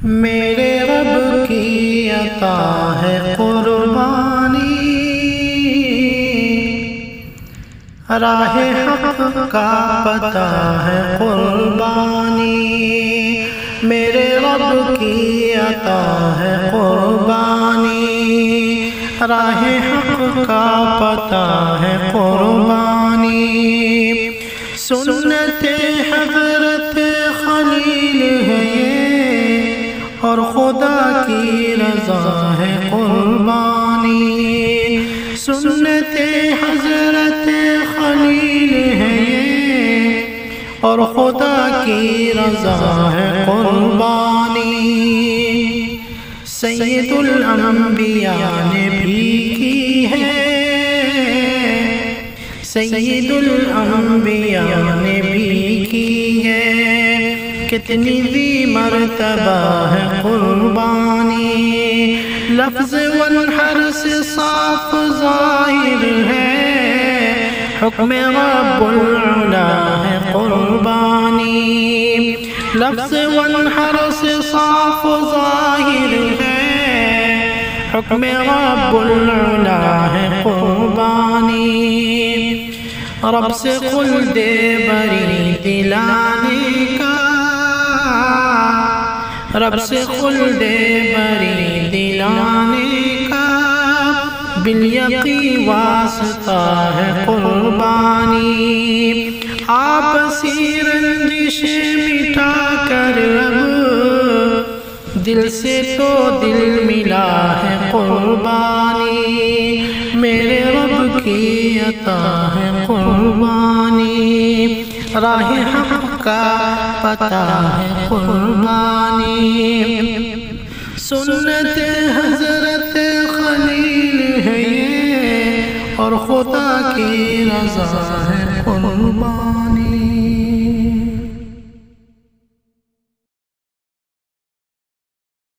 میرے رب کی عطا ہے قربانی، راہ حق کا پتہ ہے قربانی۔ میرے رب کی عطا ہے قربانی، راہ حق کا پتہ ہے قربانی۔ سنت حضرت خلیل ہے یہ، اور خدا کی رضا ہے قربانی۔ سنت حضرت خلیل ہے یہ، اور خدا کی رضا ہے قربانی۔ سید الانبیاء نے بھی کی ہے، سید الانبیاء نے بھی کی ہے، کتنی بھی مرتبہ ہے قربانی۔ لفظ والحرف صاف ظاہر ہے، حکم رب العلا ہے قربانی۔ لفظ والحرف صاف ظاہر ہے، حکم رب العلا ہے قربانی۔ رب سے خلد بری دلانے کا، رب سے خلد بری دلانے کا، بالیقین واسطہ ہے قربانی۔ آپسی رنجش مٹا کر اب دل سے تو دل ملا ہے قربانی۔ میرے رب کی عطا ہے قربانی، راہ حق کا پتہ ہے قربانی۔ سنت حضرت خلیل ہے یہ، اور خدا کی رضا ہے قربانی۔